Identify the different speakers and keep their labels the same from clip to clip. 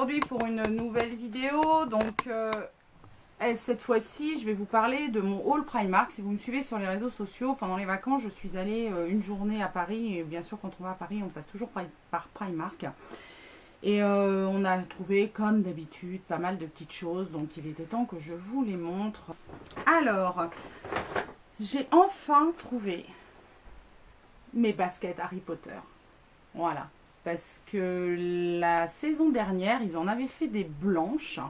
Speaker 1: aujourd'hui pour une nouvelle vidéo. Donc cette fois-ci je vais vous parler de mon haul Primark. Si vous me suivez sur les réseaux sociaux, pendant les vacances je suis allée une journée à Paris. Et bien sûr quand on va à Paris on passe toujours par Primark. Et on a trouvé comme d'habitude pas mal de petites choses. Donc il était temps que je vous les montre. Alors j'ai enfin trouvé mes baskets Harry Potter. Voilà. Parce que la saison dernière, ils en avaient fait des blanches.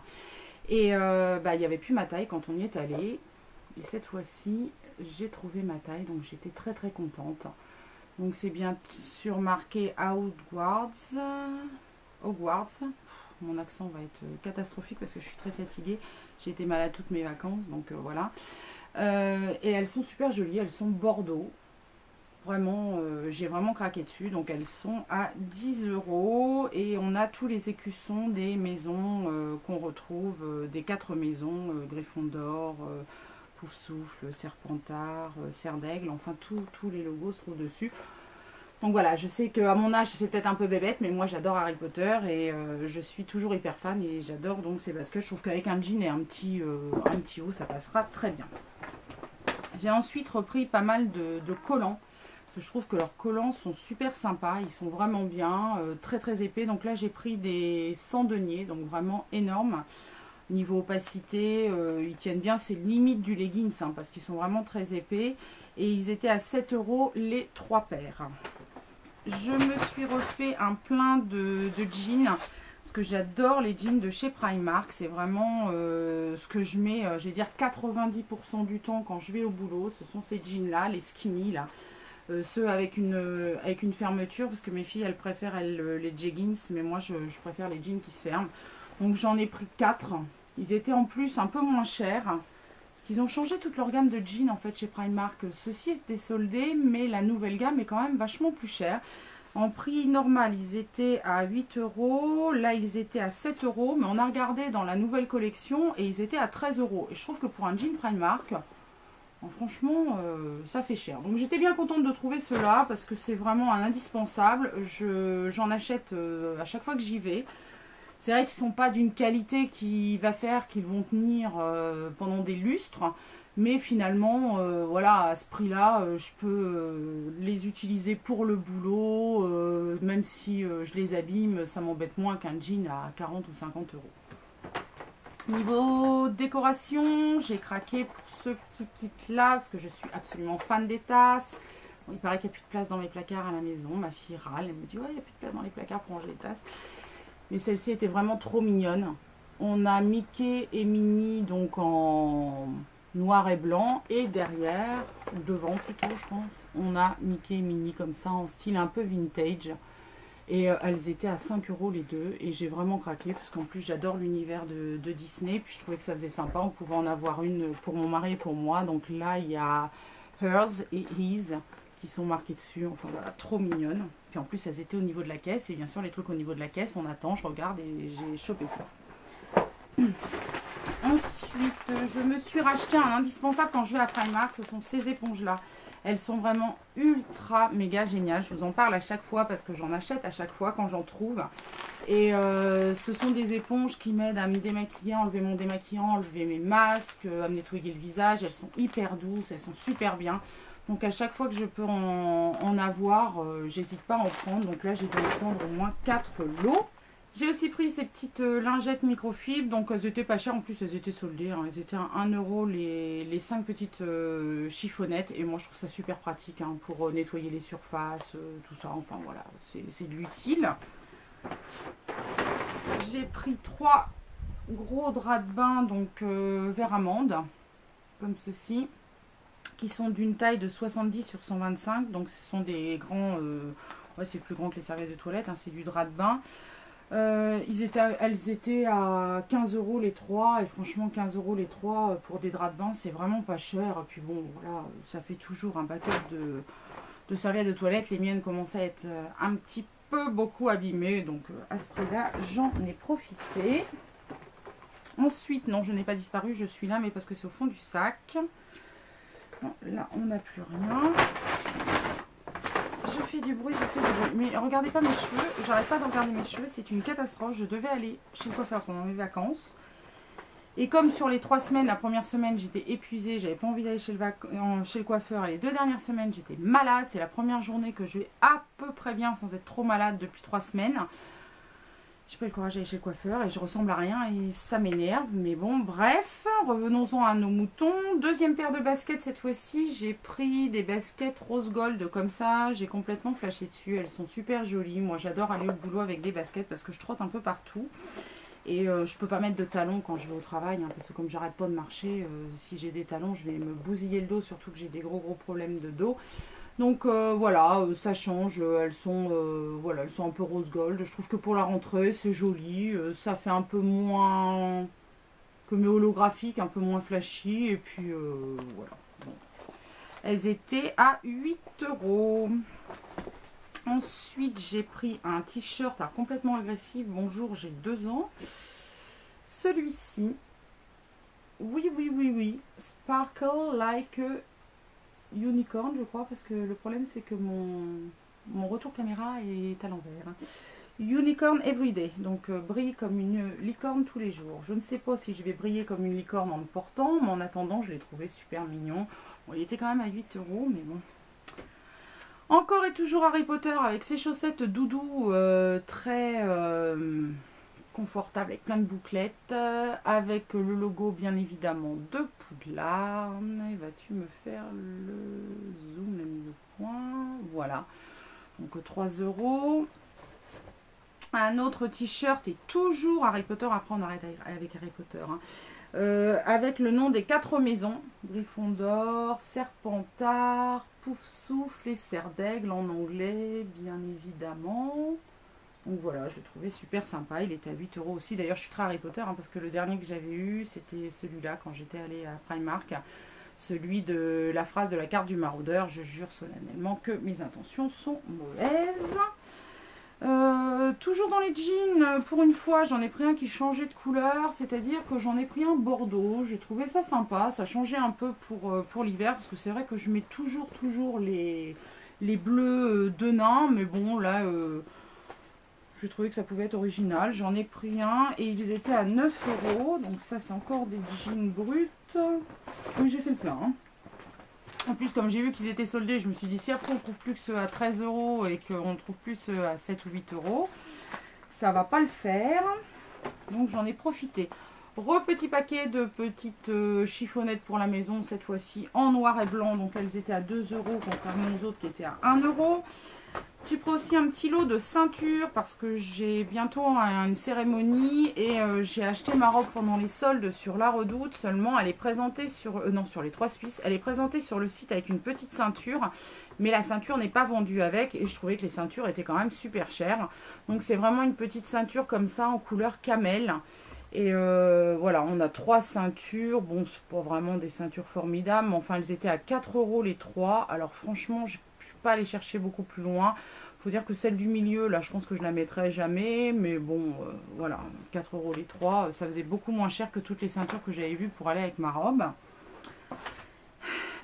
Speaker 1: Et il n'y avait plus ma taille quand on y est allé. Et cette fois-ci, j'ai trouvé ma taille. Donc j'étais très très contente. Donc c'est bien sûr marqué Hogwarts. Mon accent va être catastrophique parce que je suis très fatiguée. J'ai été malade toutes mes vacances. Donc voilà. Et elles sont super jolies. Elles sont bordeaux. Vraiment, j'ai vraiment craqué dessus. Donc elles sont à 10 € et on a tous les écussons des maisons qu'on retrouve, des 4 maisons, Gryffondor, Poufsouffle, Serpentard, Serre d'Aigle, enfin tous les logos se trouvent dessus. Donc voilà, je sais qu'à mon âge ça fait peut-être un peu bébête, mais moi j'adore Harry Potter et je suis toujours hyper fan et j'adore donc ces baskets. Je trouve qu'avec un jean et un petit haut ça passera très bien. J'ai ensuite repris pas mal de collants. Je trouve que leurs collants sont super sympas, ils sont vraiment bien, très très épais. Donc là j'ai pris des 100 deniers, donc vraiment énormes. Niveau opacité, ils tiennent bien, c'est limite du leggings hein, parce qu'ils sont vraiment très épais. Et ils étaient à 7 € les 3 paires. Je me suis refait un plein de jeans, parce que j'adore les jeans de chez Primark. C'est vraiment ce que je mets, je vais dire 90% du temps quand je vais au boulot. Ce sont ces jeans là, les skinny là. Ceux avec une fermeture, parce que mes filles elles préfèrent les jeggings, mais moi je préfère les jeans qui se ferment. Donc j'en ai pris 4. Ils étaient en plus un peu moins chers, parce qu'ils ont changé toute leur gamme de jeans en fait chez Primark. Ceci est désoldé, mais la nouvelle gamme est quand même vachement plus chère. En prix normal ils étaient à 8 €, là ils étaient à 7 €, mais on a regardé dans la nouvelle collection et ils étaient à 13 €. Et je trouve que pour un jean Primark, franchement, ça fait cher. Donc j'étais bien contente de trouver cela parce que c'est vraiment un indispensable. J'en achète à chaque fois que j'y vais. C'est vrai qu'ils ne sont pas d'une qualité qui va faire qu'ils vont tenir pendant des lustres. Mais finalement, voilà, à ce prix-là, je peux les utiliser pour le boulot. Même si je les abîme, ça m'embête moins qu'un jean à 40 ou 50 €. Niveau décoration, j'ai craqué pour ce petit kit là parce que je suis absolument fan des tasses. Bon, il paraît qu'il n'y a plus de place dans mes placards à la maison. Ma fille râle, elle me dit ouais, il n'y a plus de place dans les placards pour ranger les tasses. Mais celle-ci était vraiment trop mignonne. On a Mickey et Minnie donc en noir et blanc. Et derrière, ou devant plutôt je pense, on a Mickey et Minnie comme ça en style un peu vintage. Et elles étaient à 5 € les deux. Et j'ai vraiment craqué parce qu'en plus j'adore l'univers de Disney. Puis je trouvais que ça faisait sympa. On pouvait en avoir une pour mon mari et pour moi. Donc là il y a Hers et His qui sont marqués dessus. Enfin voilà, trop mignonnes. Puis en plus elles étaient au niveau de la caisse. Et bien sûr les trucs au niveau de la caisse, on attend, je regarde et j'ai chopé ça. Ensuite je me suis racheté un indispensable quand je vais à Primark. Ce sont ces éponges là. Elles sont vraiment ultra méga géniales. Je vous en parle à chaque fois parce que j'en achète à chaque fois quand j'en trouve. Et ce sont des éponges qui m'aident à me démaquiller, enlever mon démaquillant, enlever mes masques, à me nettoyer le visage. Elles sont hyper douces, elles sont super bien. Donc à chaque fois que je peux en avoir, j'hésite pas à en prendre. Donc là j'ai dû en prendre au moins 4 lots. J'ai aussi pris ces petites lingettes microfibres, donc elles étaient pas chères, en plus elles étaient soldées, hein. Elles étaient à 1 € les 5 petites chiffonnettes, et moi je trouve ça super pratique hein, pour nettoyer les surfaces, tout ça, enfin voilà, c'est de l'utile. J'ai pris 3 gros draps de bain, donc vert amande, comme ceci, qui sont d'une taille de 70 sur 125, donc ce sont des grands, ouais c'est plus grand que les serviettes de toilette, hein, c'est du drap de bain. Elles étaient à 15 € les 3 et franchement 15 € les 3 pour des draps de bain c'est vraiment pas cher. Et puis bon voilà, ça fait toujours un backup de serviettes de toilette. Les miennes commencent à être un petit peu beaucoup abîmées, donc à ce prix là j'en ai profité. Ensuite non, je n'ai pas disparu, je suis là mais parce que c'est au fond du sac. Bon, là on n'a plus rien. je fais du bruit, je fais du bruit. Mais regardez pas mes cheveux, j'arrête pas de regarder mes cheveux, c'est une catastrophe. Je devais aller chez le coiffeur pendant mes vacances. Et comme sur les 3 semaines, la première semaine j'étais épuisée, j'avais pas envie d'aller chez le coiffeur. Et les 2 dernières semaines j'étais malade. C'est la première journée que je vais à peu près bien sans être trop malade depuis 3 semaines. J'ai pas le courage d'aller chez le coiffeur et je ressemble à rien et ça m'énerve. Mais bon, bref, revenons-en à nos moutons. Deuxième paire de baskets cette fois-ci. J'ai pris des baskets rose gold comme ça. J'ai complètement flashé dessus. Elles sont super jolies. Moi, j'adore aller au boulot avec des baskets parce que je trotte un peu partout. Et je peux pas mettre de talons quand je vais au travail. Hein, parce que comme j'arrête pas de marcher, si j'ai des talons, je vais me bousiller le dos. Surtout que j'ai des gros problèmes de dos. Donc voilà, ça change, elles sont un peu rose gold. Je trouve que pour la rentrée, c'est joli, ça fait un peu moins que mes holographiques, un peu moins flashy. Et puis voilà. Bon. Elles étaient à 8 €. Ensuite, j'ai pris un t-shirt complètement agressif. Bonjour, j'ai 2 ans. Celui-ci, oui, Sparkle Like a Unicorn, je crois, parce que le problème c'est que mon retour caméra est à l'envers. Unicorn Everyday, donc brille comme une licorne tous les jours. Je ne sais pas si je vais briller comme une licorne en le portant, mais en attendant, je l'ai trouvé super mignon. Bon, il était quand même à 8 €, mais bon. Encore et toujours Harry Potter avec ses chaussettes doudou très confortable avec plein de bouclettes, avec le logo bien évidemment de Poudlard. Et vas-tu me faire le zoom, la mise au point? Voilà, donc 3 €. Un autre t-shirt et toujours Harry Potter, après on arrête avec Harry Potter, hein. Avec le nom des 4 maisons, Gryffondor, Serpentard, Poufsouffle et Serre d'Aigle en anglais bien évidemment. Donc voilà, je l'ai trouvé super sympa. Il était à 8 € aussi. D'ailleurs, je suis très Harry Potter hein, parce que le dernier que j'avais eu, c'était celui-là quand j'étais allée à Primark. Celui de la phrase de la carte du maraudeur. Je jure solennellement que mes intentions sont mauvaises. Toujours dans les jeans, pour une fois, j'en ai pris un qui changeait de couleur. C'est-à-dire que j'en ai pris un bordeaux. J'ai trouvé ça sympa. Ça changeait un peu pour l'hiver parce que c'est vrai que je mets toujours les bleus de nain. Mais bon, là... j'ai trouvé que ça pouvait être original. J'en ai pris un et ils étaient à 9 €. Donc ça, c'est encore des jeans bruts. Oui, j'ai fait le plein. Hein. En plus, comme j'ai vu qu'ils étaient soldés, je me suis dit, si après on trouve plus que ceux à 13 € et qu'on trouve plus ceux à 7 ou 8 €, ça va pas le faire. Donc j'en ai profité. Petit paquet de petites chiffonnettes pour la maison, cette fois-ci en noir et blanc. Donc elles étaient à 2 € contrairement aux autres qui étaient à 1 €. J'ai pris aussi un petit lot de ceintures parce que j'ai bientôt une cérémonie et j'ai acheté ma robe pendant les soldes sur La Redoute. Seulement, elle est présentée sur les 3 Suisses. Elle est présentée sur le site avec une petite ceinture, mais la ceinture n'est pas vendue avec et je trouvais que les ceintures étaient quand même super chères. Donc c'est vraiment une petite ceinture comme ça en couleur camel. Et voilà, on a 3 ceintures. Bon, c'est pas vraiment des ceintures formidables, mais enfin elles étaient à 4 € les 3. Alors franchement, je ne suis pas allée chercher beaucoup plus loin. Faut dire que celle du milieu, là, je pense que je la mettrai jamais. Mais bon, voilà, 4 € les 3. Ça faisait beaucoup moins cher que toutes les ceintures que j'avais vues pour aller avec ma robe.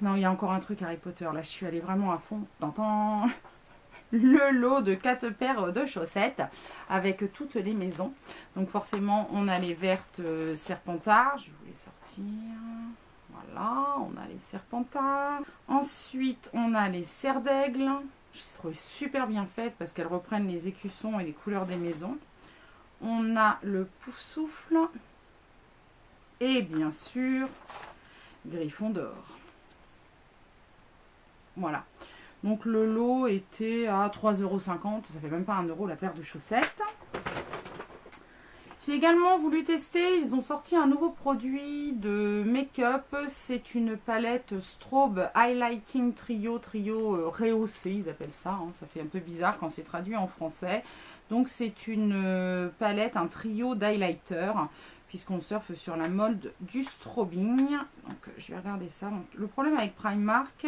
Speaker 1: Non, il y a encore un truc Harry Potter. Là, je suis allée vraiment à fond. T'entends ? Le lot de 4 paires de chaussettes avec toutes les maisons. Donc forcément, on a les vertes Serpentard. Je vais vous les sortir. Voilà, on a les Serpentards. Ensuite, on a les Serre d'Aigle. Je les trouve super bien faites parce qu'elles reprennent les écussons et les couleurs des maisons. On a le Poufsouffle. Et bien sûr, Gryffondor. Voilà. Donc le lot était à 3,50 €. Ça fait même pas 1 € la paire de chaussettes. J'ai également voulu tester, ils ont sorti un nouveau produit de make-up. C'est une palette Strobe Highlighting Trio rehaussé, ils appellent ça. Hein. Ça fait un peu bizarre quand c'est traduit en français. Donc c'est une palette, un trio d'highlighter, puisqu'on surfe sur la mode du strobing. Donc je vais regarder ça. Donc, le problème avec Primark,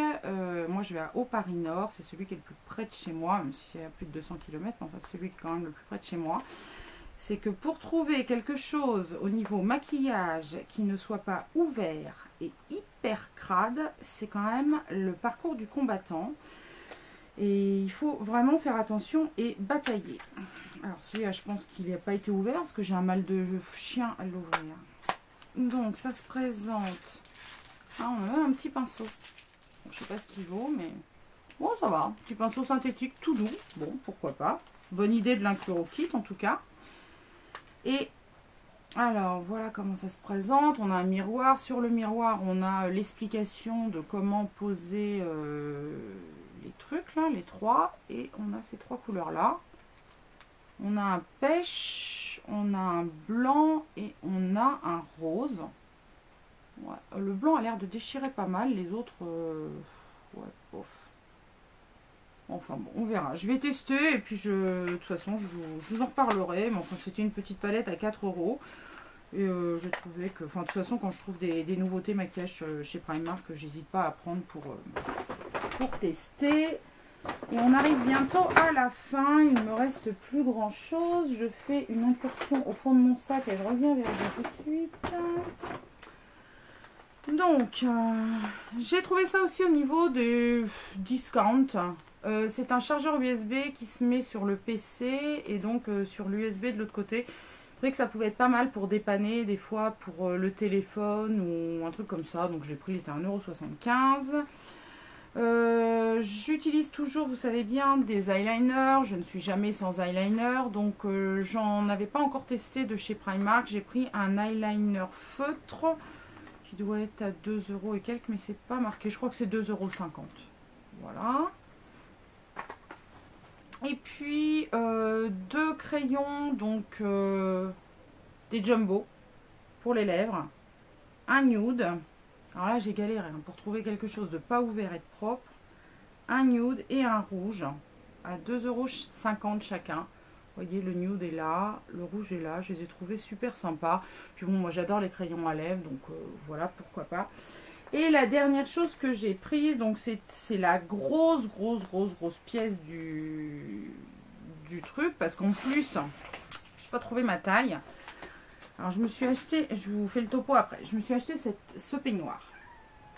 Speaker 1: moi je vais à Haut-Paris Nord, c'est celui qui est le plus près de chez moi, même si c'est à plus de 200 km, enfin c'est celui qui est quand même le plus près de chez moi. C'est que pour trouver quelque chose au niveau maquillage qui ne soit pas ouvert et hyper crade, c'est quand même le parcours du combattant. Et il faut vraiment faire attention et batailler. Alors celui-là, je pense qu'il n'a pas été ouvert parce que j'ai un mal de chien à l'ouvrir. Donc ça se présente. Ah, on a même un petit pinceau. Bon, je sais pas ce qu'il vaut, mais bon, ça va. Petit pinceau synthétique tout doux. Bon, pourquoi pas. Bonne idée de l'inclure au kit en tout cas. Et alors voilà comment ça se présente. On a un miroir. Sur le miroir, on a l'explication de comment poser les trucs là, les trois. Et on a ces trois couleurs là. On a un pêche, on a un blanc et on a un rose. Ouais, le blanc a l'air de déchirer pas mal. Les autres, ouais, bof. Enfin bon, on verra. Je vais tester et puis de toute façon, je vous en reparlerai. Mais enfin, c'était une petite palette à 4 €. Et j'ai trouvé que, enfin, de toute façon, quand je trouve des nouveautés maquillage chez Primark, j'hésite pas à prendre pour tester. Et on arrive bientôt à la fin. Il ne me reste plus grand chose. Je fais une incursion au fond de mon sac et je reviens vers vous tout de suite. Donc, j'ai trouvé ça aussi au niveau des discounts. C'est un chargeur USB qui se met sur le PC et donc sur l'USB de l'autre côté. Je trouvais que ça pouvait être pas mal pour dépanner des fois pour le téléphone ou un truc comme ça. Donc je l'ai pris, il était à 1,75 €. J'utilise toujours, vous savez bien, des eyeliners. Je ne suis jamais sans eyeliner. Donc j'en avais pas encore testé de chez Primark. J'ai pris un eyeliner feutre qui doit être à 2 € et quelques, mais c'est pas marqué. Je crois que c'est 2,50 €. Voilà. Et puis deux crayons, donc des jumbo pour les lèvres. Un nude. Alors là, j'ai galéré pour trouver quelque chose de pas ouvert et de propre. Un nude et un rouge à 2,50 € chacun. Vous voyez, le nude est là, le rouge est là. Je les ai trouvés super sympas. Puis bon, moi j'adore les crayons à lèvres, donc voilà, pourquoi pas. Et la dernière chose que j'ai prise, donc c'est la grosse pièce du truc. Parce qu'en plus, je n'ai pas trouvé ma taille. Alors je me suis acheté, je vous fais le topo après. Je me suis acheté ce peignoir.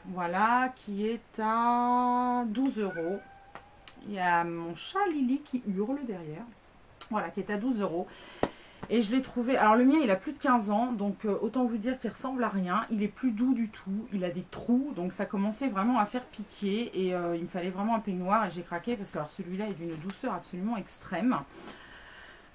Speaker 1: Voilà, qui est à 12 €. Il y a mon chat Lily qui hurle derrière. Voilà, qui est à 12 €. Et je l'ai trouvé, alors le mien il a plus de 15 ans, donc autant vous dire qu'il ressemble à rien. Il est plus doux du tout, il a des trous, donc ça commençait vraiment à faire pitié. Et il me fallait vraiment un peignoir et j'ai craqué parce que celui-là est d'une douceur absolument extrême.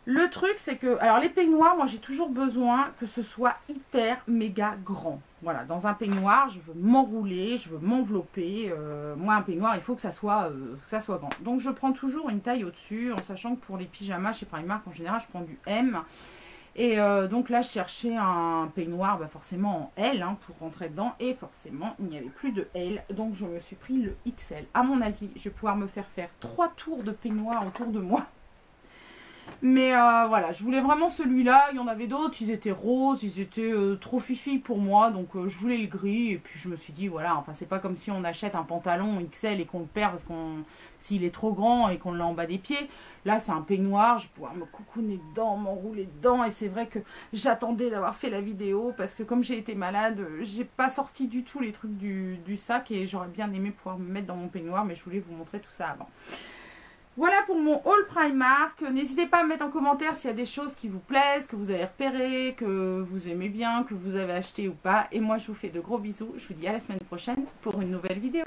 Speaker 1: Le truc c'est que, alors les peignoirs, moi j'ai toujours besoin que ce soit hyper méga grand. Voilà, dans un peignoir, je veux m'enrouler, je veux m'envelopper. Moi un peignoir, il faut que ça soit grand. Donc je prends toujours une taille au-dessus, en sachant que pour les pyjamas chez Primark, en général, je prends du M. Et donc là, je cherchais un peignoir, forcément en L, pour rentrer dedans. Et forcément, il n'y avait plus de L. Donc je me suis pris le XL. À mon avis, je vais pouvoir me faire 3 tours de peignoir autour de moi. Mais voilà, je voulais vraiment celui-là. Il y en avait d'autres, ils étaient roses, ils étaient trop fifi pour moi. Donc je voulais le gris. Et puis je me suis dit, voilà, enfin c'est pas comme si on achète un pantalon XL et qu'on le perd parce s'il est trop grand et qu'on l'a en bas des pieds. Là c'est un peignoir, je vais pouvoir me coucouner dedans, m'enrouler dedans. Et c'est vrai que j'attendais d'avoir fait la vidéo parce que comme j'ai été malade, j'ai pas sorti du tout les trucs du sac. Et j'aurais bien aimé pouvoir me mettre dans mon peignoir, mais je voulais vous montrer tout ça avant. Voilà pour mon haul Primark. N'hésitez pas à me mettre en commentaire s'il y a des choses qui vous plaisent, que vous avez repérées, que vous aimez bien, que vous avez acheté ou pas. Et moi, je vous fais de gros bisous. Je vous dis à la semaine prochaine pour une nouvelle vidéo.